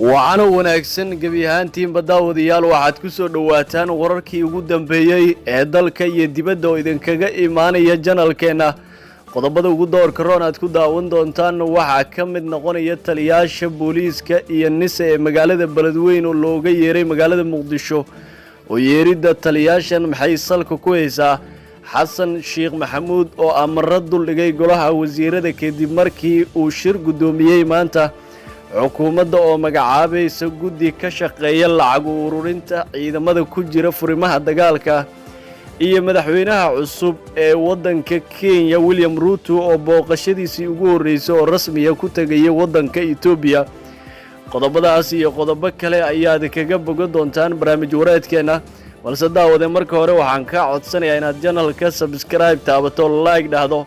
waxaana wanaagsan gabi ahaantiin badawadayaal waxaad ku soo dhawaataan wararkii ugu dambeeyay ee dalka iyo dibadda oo idinkaga imaanaya channelkeena qodobada ugu doorka roon aad ku daawan doontaan waxa ka mid noqonaya taliyaasha booliiska iyo nisa ee magaalada Beledweyne oo looga yeeray magaalada Muqdisho oo yeerida taliyaashan maxay salka ku haysaa xasan sheekh maxamuud oo amarro dul dhigay golaha wasiirada kadib markii uu shir gudoomiyay maanta xukuumadda oo magacaabaysa guddi ka shaqeeya lacag ururinta ciidamada ku jira furimaha dagaalka iyo madaxweynaha cusub ee wadanka Kenya William Ruto oo booqashadiisii ugu horeysay oo rasmi ah ku tagay wadanka Ethiopia qodobadaas iyo qodobo kale ayaad kaga bogan doontaan barnaamij wareedkeena balse daawade marka hore waxaan ka codsanayaa inaad channelka subscribe taabato like dhahdo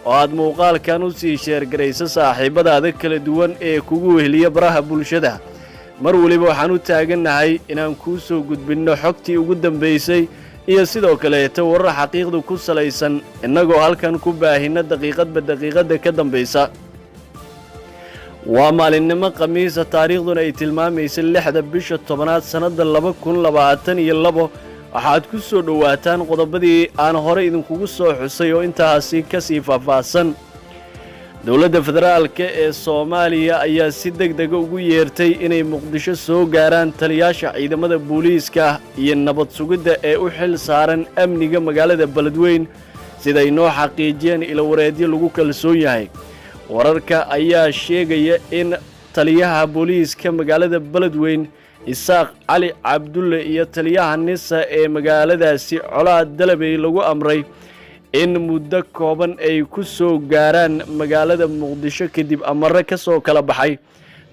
oo aad muuqaalkan u sii share gareyso saaxiibadaada kala duwan ee kugu weheliya baraha bulshada mar waliba waxaan u taaganahay inaan ku soo gudbino xogtii ugu dambeysay iyo sidoo kale warar xaqiiqdu ku salaysan inagoo halkan ku baahina daqiiqada ka dambeysa waa maalinimo khamiis taariikhduna ay tilmaamayso 6 bisha 10aad sanada 2022 waxaad ku soo dhawaataan qodobadii aan hore idinkugu soo xusay oo intaasi ka sii faahfaahsan dawladda federaalka ee Soomaaliya ayaa si degdeg ugu yeertay inay Muqdisho soo gaaraan taliyaasha ciidamada booliiska iyo nabad sugidda ee u xil saaran amniga magaalada Beledweyne sida ay noo xaqiijiyeen ila wareedyo lagu kalsoon yahay wararka ayaa sheegaya in taliyaha booliiska magaalada Beledweyne Isaaq Ali Cabdulle iyo taliyaha nisa ee magaaladaasi Colaad Dalabey lagu amray in muddo kooban ay ku soo gaaraan magaalada Muqdisho kadib amarro ka soo kala baxay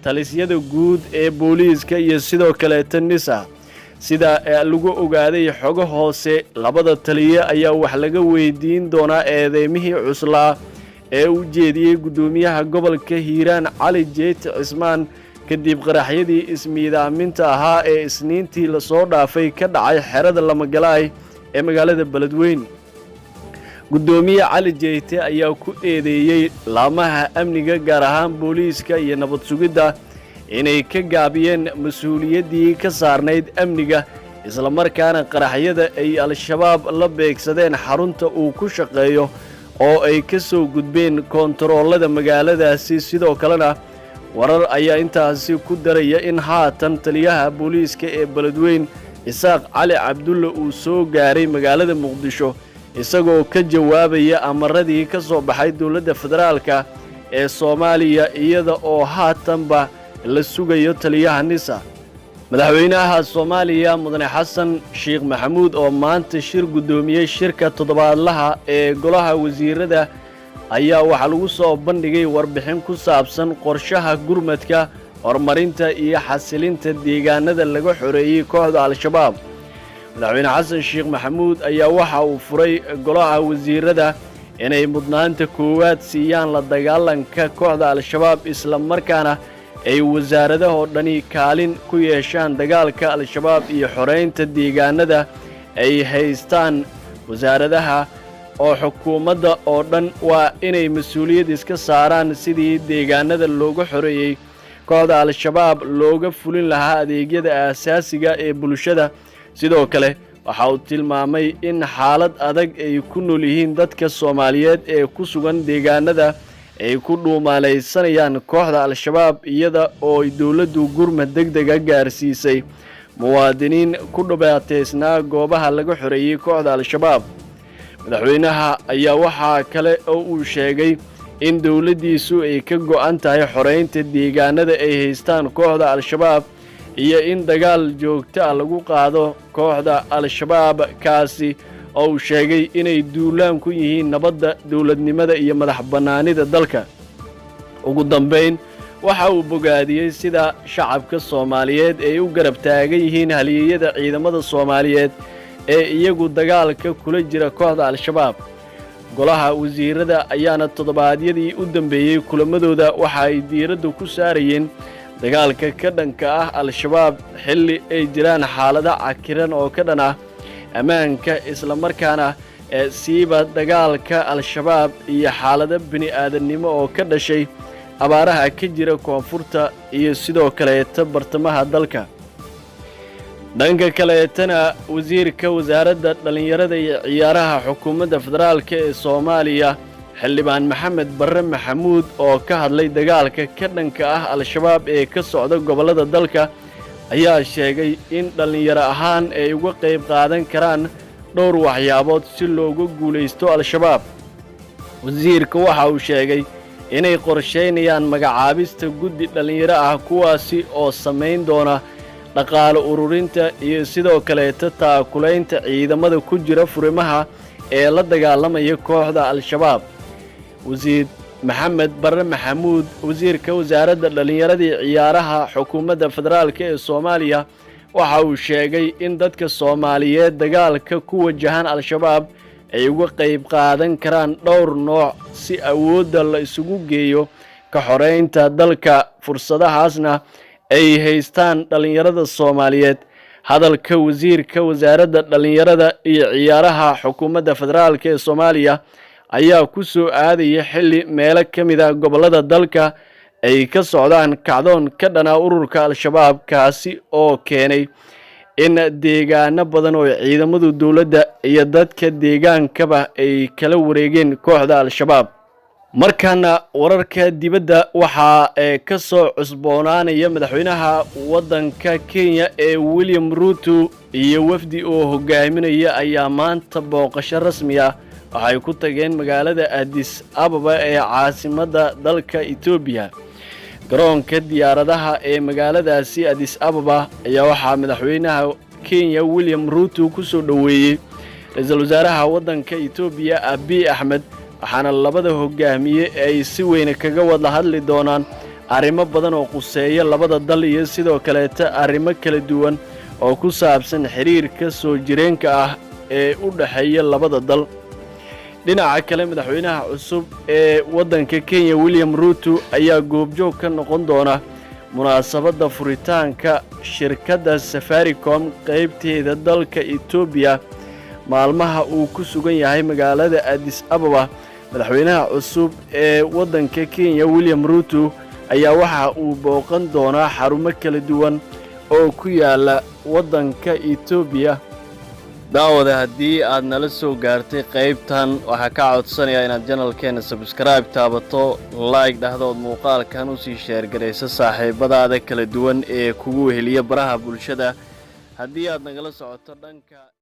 talisyada guud ee booliiska iyo sidoo kale nisa sida lagu ogaaday xogo hoose labada taliye ayaa wax laga weydiin doonaa eedeymihii cuslaa ee u jeediyay gudoomiyaha gobolka Hiiraan Cali Jeete Cismaan kadib qaraxyadii ismiidaaminta ahaa ee isniintii la soo dhaafay ka dhacay xerada Lamagalaay ee magaalada Beledweyne gudoomiye Cali Jeete ayaa ku eedeeyay laamaha amniga gaar ahaan booliiska iyo nabad sugidda inay ka gaabiyeen mas'uuliyadii ka saarnayd amniga isla markaana qaraxyada ay al-shabaab la beegsadeen xarunta uu ku shaqeeyo oo ay ka soo gudbeen kontaroolada magaaladaasi sidoo kalena warar ayaa intaasi ku daraya in haatan taliyaha booliiska ee Beledweyne Isaaq Ali Cabdulle uu soo gaaray magaalada Muqdisho isagoo ka jawaabaya amaradii ka soo baxay dawladda federaalka ee Soomaaliya iyada oo haatanba la sugayo taliyaha nisa madaxweynaha Soomaaliya mudane xasan sheekh maxamuud oo maanta shir gudoomiyay shirka toddobaadlaha ee golaha wasiirada ayaa waxa lagu soo bandhigay warbixin ku saabsan qorshaha gurmadka horumarinta iyo xasilinta deegaanada laga xoreeyay kooxda al-shabaab madaxweyne xasan sheekh maxamuud ayaa waxa uu furay golaha wasiirada inay mudnaanta koowaad siiyaan la dagaalanka kooxda al-shabaab isla markaana ay wasaaradaha dhani kaalin ku yeeshaan dagaalka al-shabaab iyo xoreynta deegaanada ay haystaan wasaaradaha oo xukuumadda oo dhan waa inay mas'uuliyad iska saaraan sidii deegaanada looga xoreeyay kooxda al-shabaab looga fulin lahaa adeegyada aasaasiga ee bulshada sidoo kale waxa uu tilmaamay in xaalad adag ay ku nool yihiin dadka Soomaaliyeed ee ku sugan deegaanada ay ku dhuumaalaysanayaan kooxda al-shabaab iyada oo dawladdu gurmad degdeg ah gaarsiisay muwaadiniin ku dhibaateysnaa goobaha laga xoreeyay kooxda al-shabaab madaxweynaha ayaa waxa kale oo uu sheegay in dawladdiisu ay ka go'an tahay xoreynta deegaanada ay haystaan kooxda al-shabaab iyo in dagaal joogto ah lagu qaado kooxda al-shabaab kaasi oo uu sheegay inay duulaan ku yihiin nabadda dawladnimada iyo madax bannaanida dalka ugu dambeyn waxa uu bogaadiyay sida shacabka Soomaaliyeed ay u garab taagan yihiin halyeeyada ciidamada Soomaaliyeed ee iyagu dagaalka kula jira kooxda al-shabaab golaha wasiirada ayaana toddobaadyadii u dambeeyay kulamadooda waxa ay diiradda ku saarayeen dagaalka ka dhanka ah al-shabaab xilli ay jiraan xaalado cakiran oo ka dhan ah ammaanka isla markaana siiba dagaalka al-shabaab iyo xaalado bini aadamnimo oo ka dhashay abaaraha ka jira koonfurta iyo sidoo kaleeta bartamaha dalka. dhanka kaleetana wasiirka wasaaradda dhalinyarada iyo ciyaaraha xukuumadda federaalka ee Soomaaliya xildhibaan Maxamed Barre Maxamuud oo ka hadlay dagaalka ka dhanka ah al-shabaab ee ka socda gobolada dalka ayaa sheegay in dhalinyaro ahaan ay uga qayb qaadan karaan dhowr waxyaabood si looga guulaysto al-shabaab. wasiirka waxa uu sheegay inay qorsheynayaan magacaabista guddi dhalinyaro ah kuwaasi oo samayn doona dhaqaale ururinta iyo sidoo kaleeta taakulaynta ciidamada ku jira furimaha ee la dagaalamaya kooxda al-shabaab. wasiir Maxamed Barre Maxamuud wasiirka wasaaradda dhalinyarada iyo ciyaaraha xukuumadda federaalka ee Soomaaliya waxa uu sheegay in dadka Soomaaliyeed dagaalka ku wajahan al-shabaab ay uga qayb qaadan karaan dhowr nooc si awoodda la isugu geeyo ka xoreynta dalka fursadahaasna ay haystaan dhalinyarada Soomaaliyeed. hadalka wasiirka wasaaradda dhalinyarada iyo ciyaaraha xukuumadda federaalka ee Soomaaliya ayaa ku soo aadaya xilli meelo ka mid ah gobolada dalka ay ka socdaan kacdoon ka dhana ururka al-shabaab kaasi oo keenay in deegaano badan oo ciidamada dawladda iyo dadka deegaankaba ay kala wareegeen kooxda al-shabaab. markana wararka dibadda waxa ka soo cusboonaanaya madaxweynaha waddanka Kenya ee William Ruto iyo wafdi oo hogaaminaya ayaa maanta booqasho rasmi ah waxay ku tageen magaalada Addis Ababa ee caasimadda dalka Ethiopia. garoonka diyaaradaha ee magaaladaasi Addis Ababa ayaa waxaa madaxweynaha Kenya William Ruto ku soo dhaweeyay ra'iisul wasaaraha waddanka Ethiopia Abiy Ahmed, waxaana labada hogaamiye ay si weyn kaga wada hadli doonaan arrimo badan oo quseeya labada dal iyo sidoo kaleeta arrimo kala duwan oo ku saabsan xiriirka soo jireenka ah ee u dhaxeeya labada dal. dhinaca kale madaxweynaha cusub ee waddanka Kenya William Ruto ayaa goobjoog ka noqon doona munaasabadda furitaanka shirkadda Safaricom qaybteeda dalka Ethiopia maalmaha uu ku sugan yahay magaalada Addis Ababa. madaxweynaha cusub ee waddanka Kenya William Ruto ayaa waxa uu booqan doonaa xarumo kala duwan oo ku yaala waddanka Ethiopia. daawada haddii aad nala soo gaartay qaybtan waxaa ka codsanayaa inaad channelkeena subscribe taabato, like dhahdood muuqaalkan u sii share garayso saaxiibadaada kala duwan ee kugu weheliya baraha bulshada. haddii aad nagala socoto dhanka